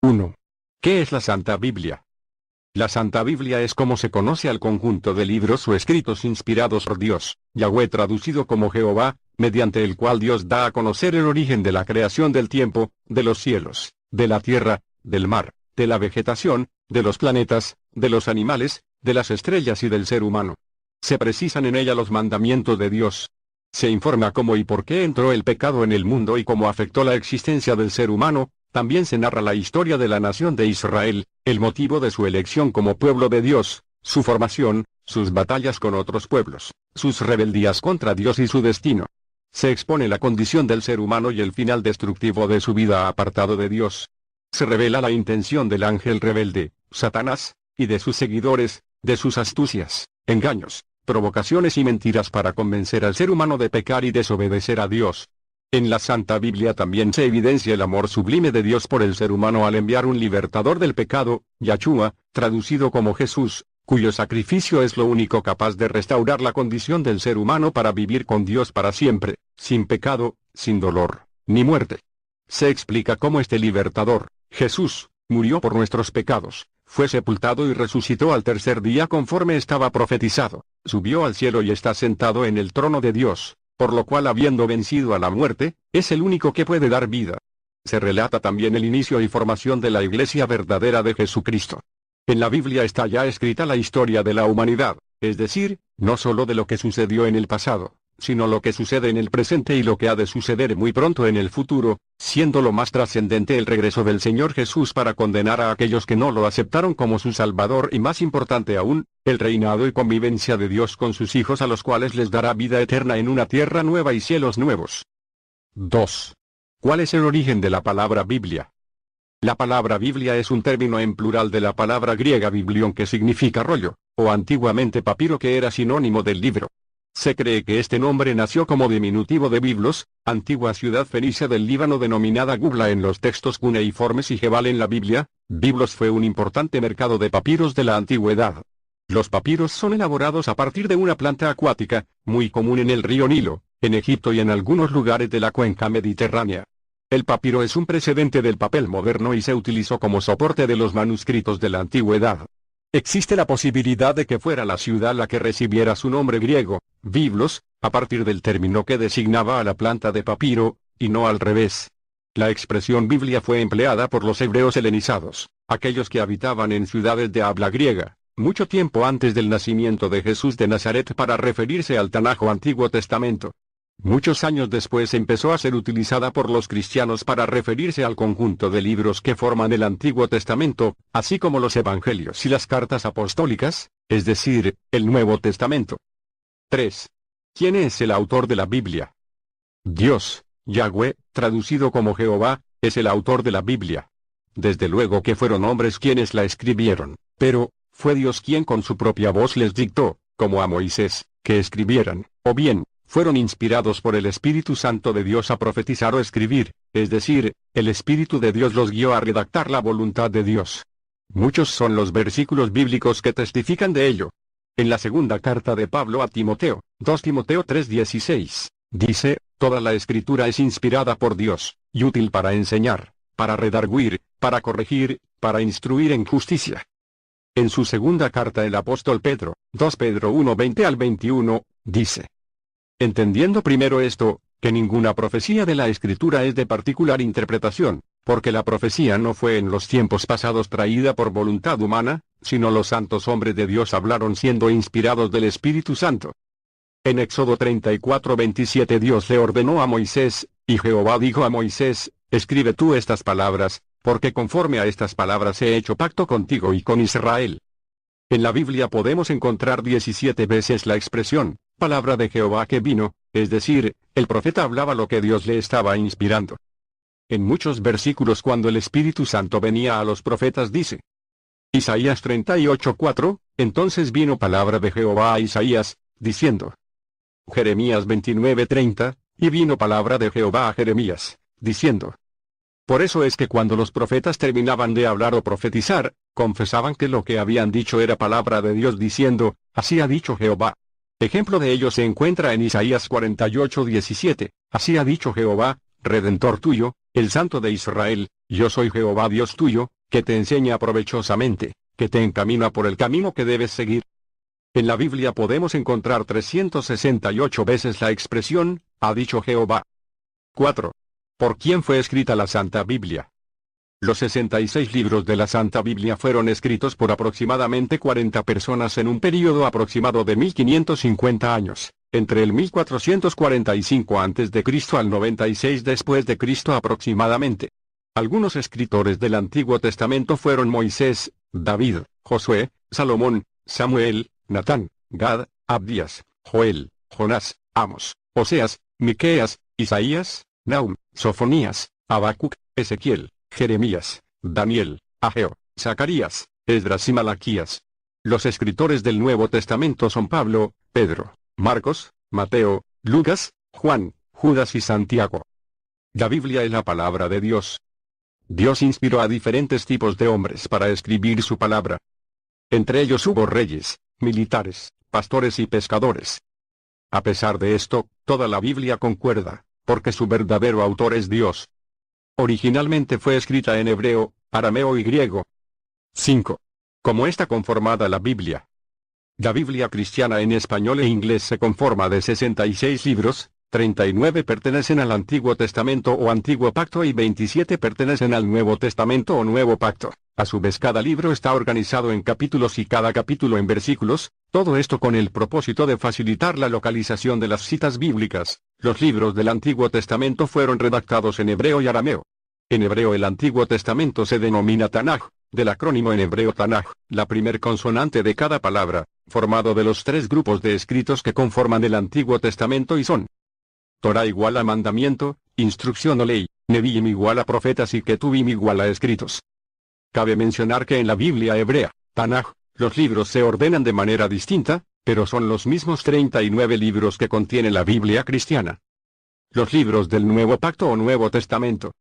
1. ¿Qué es la Santa Biblia? La Santa Biblia es como se conoce al conjunto de libros o escritos inspirados por Dios, Yahweh traducido como Jehová, mediante el cual Dios da a conocer el origen de la creación del tiempo, de los cielos, de la tierra, del mar, de la vegetación, de los planetas, de los animales, de las estrellas y del ser humano. Se precisan en ella los mandamientos de Dios. Se informa cómo y por qué entró el pecado en el mundo y cómo afectó la existencia del ser humano. También se narra la historia de la nación de Israel, el motivo de su elección como pueblo de Dios, su formación, sus batallas con otros pueblos, sus rebeldías contra Dios y su destino. Se expone la condición del ser humano y el final destructivo de su vida apartado de Dios. Se revela la intención del ángel rebelde, Satanás, y de sus seguidores, de sus astucias, engaños, provocaciones y mentiras para convencer al ser humano de pecar y desobedecer a Dios. En la Santa Biblia también se evidencia el amor sublime de Dios por el ser humano al enviar un libertador del pecado, Yahshua, traducido como Jesús, cuyo sacrificio es lo único capaz de restaurar la condición del ser humano para vivir con Dios para siempre, sin pecado, sin dolor, ni muerte. Se explica cómo este libertador, Jesús, murió por nuestros pecados, fue sepultado y resucitó al tercer día conforme estaba profetizado, subió al cielo y está sentado en el trono de Dios. Por lo cual habiendo vencido a la muerte, es el único que puede dar vida. Se relata también el inicio y formación de la Iglesia verdadera de Jesucristo. En la Biblia está ya escrita la historia de la humanidad, es decir, no solo de lo que sucedió en el pasado, sino lo que sucede en el presente y lo que ha de suceder muy pronto en el futuro, siendo lo más trascendente el regreso del Señor Jesús para condenar a aquellos que no lo aceptaron como su Salvador y más importante aún, el reinado y convivencia de Dios con sus hijos a los cuales les dará vida eterna en una tierra nueva y cielos nuevos. 2. ¿Cuál es el origen de la palabra Biblia? La palabra Biblia es un término en plural de la palabra griega biblión que significa rollo, o antiguamente papiro que era sinónimo del libro. Se cree que este nombre nació como diminutivo de Biblos, antigua ciudad fenicia del Líbano denominada Gubla en los textos cuneiformes y Jebal en la Biblia. Biblos fue un importante mercado de papiros de la antigüedad. Los papiros son elaborados a partir de una planta acuática, muy común en el río Nilo, en Egipto y en algunos lugares de la cuenca mediterránea. El papiro es un precedente del papel moderno y se utilizó como soporte de los manuscritos de la antigüedad. Existe la posibilidad de que fuera la ciudad la que recibiera su nombre griego, Biblos, a partir del término que designaba a la planta de papiro, y no al revés. La expresión Biblia fue empleada por los hebreos helenizados, aquellos que habitaban en ciudades de habla griega, mucho tiempo antes del nacimiento de Jesús de Nazaret para referirse al Tanaj o Antiguo Testamento. Muchos años después empezó a ser utilizada por los cristianos para referirse al conjunto de libros que forman el Antiguo Testamento, así como los Evangelios y las cartas apostólicas, es decir, el Nuevo Testamento. 3. ¿Quién es el autor de la Biblia? Dios, Yahweh, traducido como Jehová, es el autor de la Biblia. Desde luego que fueron hombres quienes la escribieron, pero fue Dios quien con su propia voz les dictó, como a Moisés, que escribieran, o bien, fueron inspirados por el Espíritu Santo de Dios a profetizar o escribir, es decir, el Espíritu de Dios los guió a redactar la voluntad de Dios. Muchos son los versículos bíblicos que testifican de ello. En la segunda carta de Pablo a Timoteo, 2 Timoteo 3:16, dice, toda la Escritura es inspirada por Dios, y útil para enseñar, para redarguir, para corregir, para instruir en justicia. En su segunda carta el apóstol Pedro, 2 Pedro 1:20 al 21, dice, entendiendo primero esto, que ninguna profecía de la Escritura es de particular interpretación, porque la profecía no fue en los tiempos pasados traída por voluntad humana, sino los santos hombres de Dios hablaron siendo inspirados del Espíritu Santo. En Éxodo 34:27 Dios le ordenó a Moisés, y Jehová dijo a Moisés, escribe tú estas palabras, porque conforme a estas palabras he hecho pacto contigo y con Israel. En la Biblia podemos encontrar 17 veces la expresión, palabra de Jehová que vino, es decir, el profeta hablaba lo que Dios le estaba inspirando. En muchos versículos cuando el Espíritu Santo venía a los profetas dice, Isaías 38:4, entonces vino palabra de Jehová a Isaías, diciendo. Jeremías 29:30, y vino palabra de Jehová a Jeremías, diciendo. Por eso es que cuando los profetas terminaban de hablar o profetizar, confesaban que lo que habían dicho era palabra de Dios diciendo, así ha dicho Jehová. Ejemplo de ello se encuentra en Isaías 48:17, así ha dicho Jehová, Redentor tuyo, El Santo de Israel, yo soy Jehová Dios tuyo, que te enseña provechosamente, que te encamina por el camino que debes seguir. En la Biblia podemos encontrar 368 veces la expresión, ha dicho Jehová. 4. ¿Por quién fue escrita la Santa Biblia? Los 66 libros de la Santa Biblia fueron escritos por aproximadamente 40 personas en un período aproximado de 1550 años, entre el 1445 a.C. al 96 después de Cristo aproximadamente. Algunos escritores del Antiguo Testamento fueron Moisés, David, Josué, Salomón, Samuel, Natán, Gad, Abdías, Joel, Jonás, Amos, Oseas, Miqueas, Isaías, Nahum, Sofonías, Habacuc, Ezequiel, Jeremías, Daniel, Ageo, Zacarías, Esdras y Malaquías. Los escritores del Nuevo Testamento son Pablo, Pedro, Marcos, Mateo, Lucas, Juan, Judas y Santiago. La Biblia es la palabra de Dios. Dios inspiró a diferentes tipos de hombres para escribir su palabra. Entre ellos hubo reyes, militares, pastores y pescadores. A pesar de esto, toda la Biblia concuerda, porque su verdadero autor es Dios. Originalmente fue escrita en hebreo, arameo y griego. 5. ¿Cómo está conformada la Biblia? La Biblia cristiana en español e inglés se conforma de 66 libros, 39 pertenecen al Antiguo Testamento o Antiguo Pacto y 27 pertenecen al Nuevo Testamento o Nuevo Pacto. A su vez cada libro está organizado en capítulos y cada capítulo en versículos, todo esto con el propósito de facilitar la localización de las citas bíblicas. Los libros del Antiguo Testamento fueron redactados en hebreo y arameo. En hebreo el Antiguo Testamento se denomina Tanaj, del acrónimo en hebreo Tanaj, la primer consonante de cada palabra, formado de los 3 grupos de escritos que conforman el Antiguo Testamento y son Torah igual a mandamiento, instrucción o ley, Neviim igual a profetas y Ketuvim igual a escritos. Cabe mencionar que en la Biblia hebrea, Tanaj, los libros se ordenan de manera distinta, pero son los mismos 39 libros que contiene la Biblia cristiana. Los libros del Nuevo Pacto o Nuevo Testamento.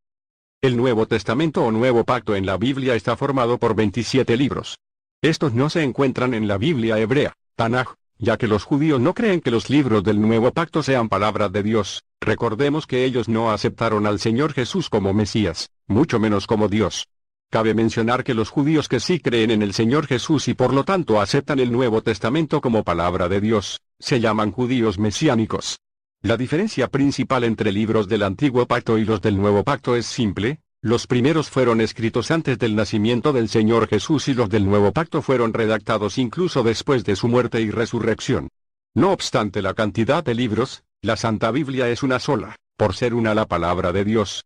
El Nuevo Testamento o Nuevo Pacto en la Biblia está formado por 27 libros. Estos no se encuentran en la Biblia hebrea, Tanaj, ya que los judíos no creen que los libros del Nuevo Pacto sean palabra de Dios. Recordemos que ellos no aceptaron al Señor Jesús como Mesías, mucho menos como Dios. Cabe mencionar que los judíos que sí creen en el Señor Jesús y por lo tanto aceptan el Nuevo Testamento como palabra de Dios, se llaman judíos mesiánicos. La diferencia principal entre libros del Antiguo Pacto y los del Nuevo Pacto es simple. Los primeros fueron escritos antes del nacimiento del Señor Jesús y los del Nuevo Pacto fueron redactados incluso después de su muerte y resurrección. No obstante la cantidad de libros, la Santa Biblia es una sola, por ser una la palabra de Dios.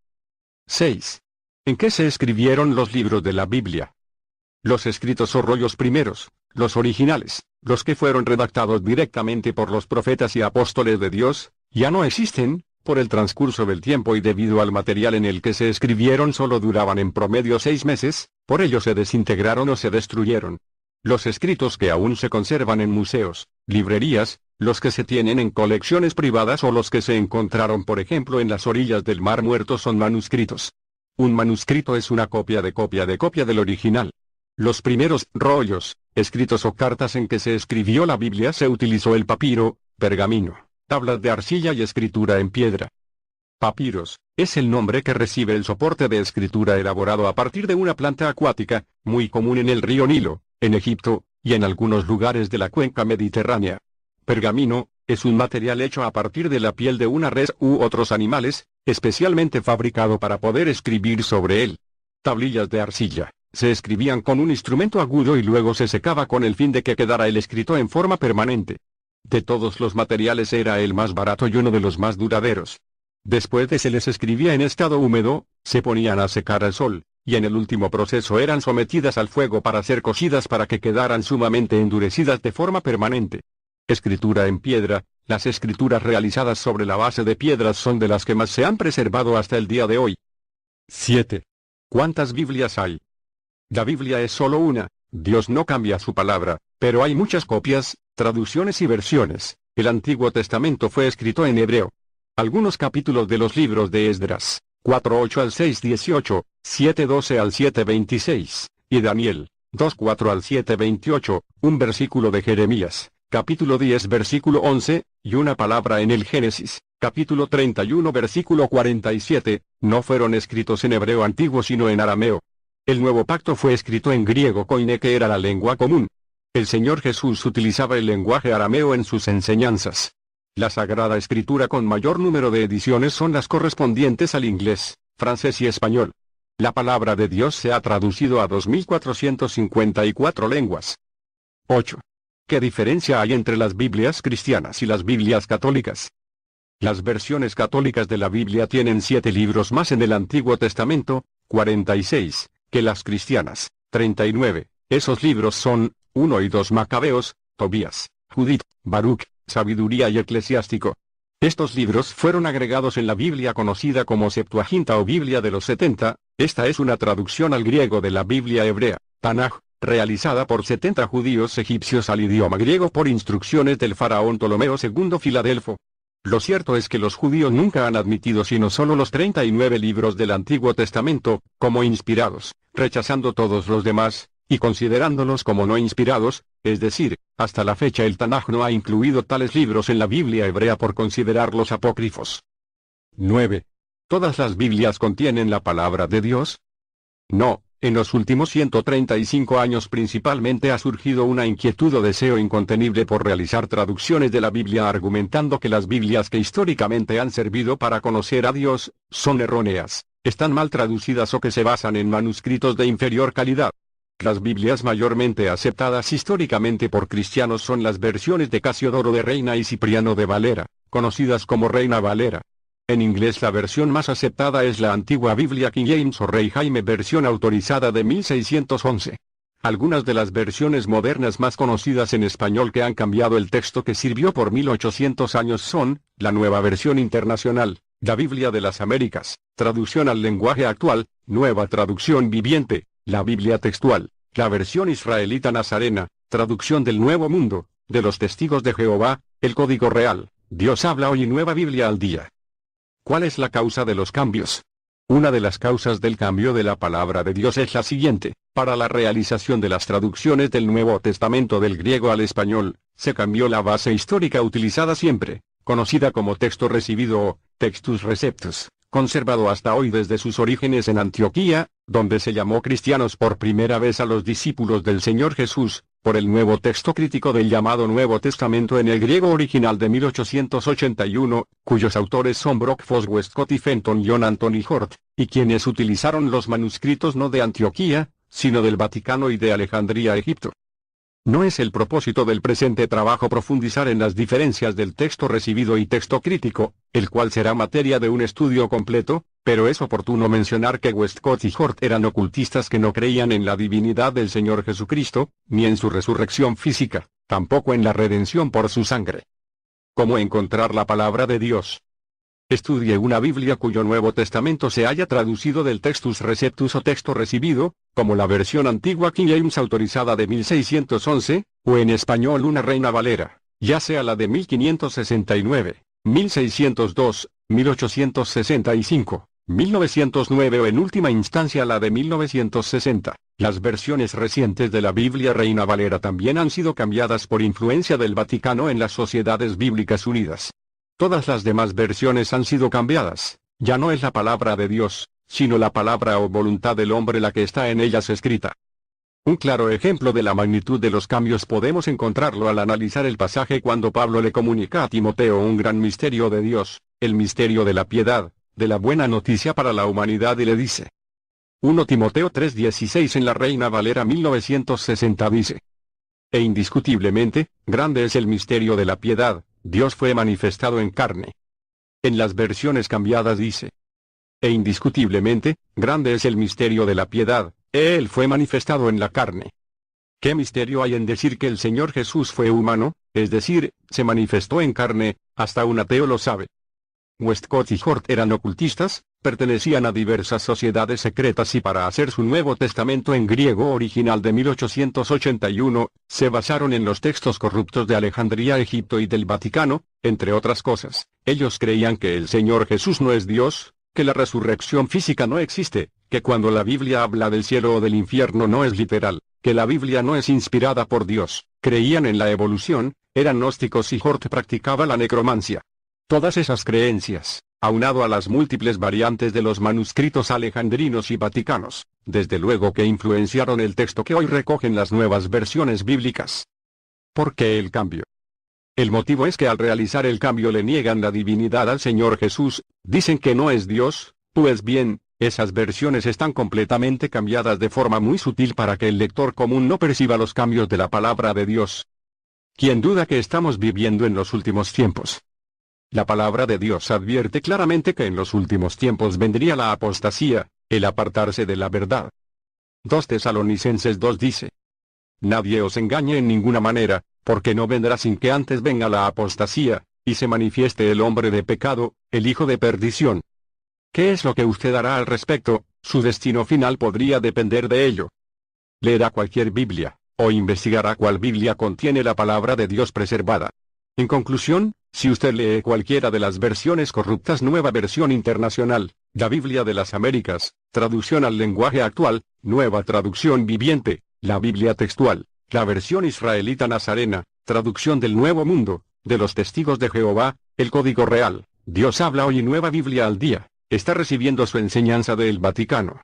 6. ¿En qué se escribieron los libros de la Biblia? Los escritos o rollos primeros, los originales, los que fueron redactados directamente por los profetas y apóstoles de Dios, ya no existen. Por el transcurso del tiempo y debido al material en el que se escribieron solo duraban en promedio 6 meses, por ello se desintegraron o se destruyeron. Los escritos que aún se conservan en museos, librerías, los que se tienen en colecciones privadas o los que se encontraron por ejemplo en las orillas del Mar Muerto son manuscritos. Un manuscrito es una copia del original. Los primeros rollos, escritos o cartas en que se escribió la Biblia se utilizó el papiro, pergamino, tablas de arcilla y escritura en piedra. Papiros, es el nombre que recibe el soporte de escritura elaborado a partir de una planta acuática, muy común en el río Nilo, en Egipto, y en algunos lugares de la cuenca mediterránea. Pergamino, es un material hecho a partir de la piel de una res u otros animales, especialmente fabricado para poder escribir sobre él. Tablillas de arcilla, se escribían con un instrumento agudo y luego se secaba con el fin de que quedara el escrito en forma permanente. De todos los materiales era el más barato y uno de los más duraderos. Después de se les escribía en estado húmedo, se ponían a secar al sol, y en el último proceso eran sometidas al fuego para ser cocidas para que quedaran sumamente endurecidas de forma permanente. Escritura en piedra, las escrituras realizadas sobre la base de piedras son de las que más se han preservado hasta el día de hoy. 7. ¿Cuántas Biblias hay? La Biblia es solo una, Dios no cambia su palabra, pero hay muchas copias, traducciones y versiones. El Antiguo Testamento fue escrito en hebreo. Algunos capítulos de los libros de Esdras, 4:8 al 6:18, 7:12 al 7:26, y Daniel, 2:4 al 7:28, un versículo de Jeremías, capítulo 10 versículo 11, y una palabra en el Génesis, Capítulo 31 versículo 47, no fueron escritos en hebreo antiguo sino en arameo. El nuevo pacto fue escrito en griego koine, que era la lengua común. El Señor Jesús utilizaba el lenguaje arameo en sus enseñanzas. La Sagrada Escritura con mayor número de ediciones son las correspondientes al inglés, francés y español. La palabra de Dios se ha traducido a 2454 lenguas. 8. ¿Qué diferencia hay entre las Biblias cristianas y las Biblias católicas? Las versiones católicas de la Biblia tienen 7 libros más en el Antiguo Testamento, 46, que las cristianas, 39. Esos libros son 1 y 2 Macabeos, Tobías, Judith, Baruch, Sabiduría y Eclesiástico. Estos libros fueron agregados en la Biblia conocida como Septuaginta o Biblia de los 70, esta es una traducción al griego de la Biblia hebrea, Tanaj, realizada por 70 judíos egipcios al idioma griego por instrucciones del faraón Ptolomeo II Filadelfo. Lo cierto es que los judíos nunca han admitido sino solo los 39 libros del Antiguo Testamento, como inspirados, rechazando todos los demás, y considerándolos como no inspirados, es decir, hasta la fecha el Tanaj no ha incluido tales libros en la Biblia hebrea por considerarlos apócrifos. 9. ¿Todas las Biblias contienen la palabra de Dios? No, en los últimos 135 años principalmente ha surgido una inquietud o deseo incontenible por realizar traducciones de la Biblia argumentando que las Biblias que históricamente han servido para conocer a Dios, son erróneas, están mal traducidas o que se basan en manuscritos de inferior calidad. Las Biblias mayormente aceptadas históricamente por cristianos son las versiones de Casiodoro de Reina y Cipriano de Valera, conocidas como Reina Valera. En inglés la versión más aceptada es la antigua Biblia King James o Rey Jaime versión autorizada de 1611. Algunas de las versiones modernas más conocidas en español que han cambiado el texto que sirvió por 1800 años son, la Nueva Versión Internacional, la Biblia de las Américas, traducción al lenguaje actual, Nueva Traducción Viviente, la Biblia Textual, la versión israelita nazarena, traducción del Nuevo Mundo, de los Testigos de Jehová, el Código Real, Dios habla hoy y Nueva Biblia al día. ¿Cuál es la causa de los cambios? Una de las causas del cambio de la palabra de Dios es la siguiente: para la realización de las traducciones del Nuevo Testamento del griego al español, se cambió la base histórica utilizada siempre, conocida como texto recibido o textus receptus, conservado hasta hoy desde sus orígenes en Antioquía, donde se llamó cristianos por primera vez a los discípulos del Señor Jesús, por el nuevo texto crítico del llamado Nuevo Testamento en el griego original de 1881, cuyos autores son Brock Foss Westcott y Fenton John Anthony Hort, y quienes utilizaron los manuscritos no de Antioquía, sino del Vaticano y de Alejandría, Egipto. No es el propósito del presente trabajo profundizar en las diferencias del texto recibido y texto crítico, el cual será materia de un estudio completo, pero es oportuno mencionar que Westcott y Hort eran ocultistas que no creían en la divinidad del Señor Jesucristo, ni en su resurrección física, tampoco en la redención por su sangre. ¿Cómo encontrar la palabra de Dios? Estudie una Biblia cuyo Nuevo Testamento se haya traducido del Textus Receptus o texto recibido, como la versión antigua King James autorizada de 1611, o en español una Reina Valera, ya sea la de 1569, 1602, 1865, 1909 o en última instancia la de 1960. Las versiones recientes de la Biblia Reina Valera también han sido cambiadas por influencia del Vaticano en las Sociedades Bíblicas Unidas. Todas las demás versiones han sido cambiadas, ya no es la palabra de Dios, sino la palabra o voluntad del hombre la que está en ellas escrita. Un claro ejemplo de la magnitud de los cambios podemos encontrarlo al analizar el pasaje cuando Pablo le comunica a Timoteo un gran misterio de Dios, el misterio de la piedad, de la buena noticia para la humanidad, y le dice. 1 Timoteo 3:16 en la Reina Valera 1960 dice. E indiscutiblemente, grande es el misterio de la piedad, Dios fue manifestado en carne. En las versiones cambiadas dice. E indiscutiblemente, grande es el misterio de la piedad, Él fue manifestado en la carne. ¿Qué misterio hay en decir que el Señor Jesús fue humano, es decir, se manifestó en carne? Hasta un ateo lo sabe. Westcott y Hort eran ocultistas, pertenecían a diversas sociedades secretas y para hacer su Nuevo Testamento en griego original de 1881, se basaron en los textos corruptos de Alejandría, Egipto y del Vaticano, entre otras cosas. Ellos creían que el Señor Jesús no es Dios, que la resurrección física no existe, que cuando la Biblia habla del cielo o del infierno no es literal, que la Biblia no es inspirada por Dios. Creían en la evolución, eran gnósticos y Hort practicaba la necromancia. Todas esas creencias, aunado a las múltiples variantes de los manuscritos alejandrinos y vaticanos, desde luego que influenciaron el texto que hoy recogen las nuevas versiones bíblicas. ¿Por qué el cambio? El motivo es que al realizar el cambio le niegan la divinidad al Señor Jesús, dicen que no es Dios, pues bien, esas versiones están completamente cambiadas de forma muy sutil para que el lector común no perciba los cambios de la palabra de Dios. ¿Quién duda que estamos viviendo en los últimos tiempos? La palabra de Dios advierte claramente que en los últimos tiempos vendría la apostasía, el apartarse de la verdad. 2 Tesalonicenses 2 dice: Nadie os engañe en ninguna manera, porque no vendrá sin que antes venga la apostasía, y se manifieste el hombre de pecado, el hijo de perdición. ¿Qué es lo que usted hará al respecto? Su destino final podría depender de ello. Leerá cualquier Biblia, o investigará cuál Biblia contiene la palabra de Dios preservada. En conclusión, si usted lee cualquiera de las versiones corruptas, Nueva Versión Internacional, la Biblia de las Américas, traducción al lenguaje actual, Nueva Traducción Viviente, la Biblia textual, la versión israelita nazarena, traducción del Nuevo Mundo, de los Testigos de Jehová, el Código Real, Dios habla hoy y Nueva Biblia al día, está recibiendo su enseñanza del Vaticano.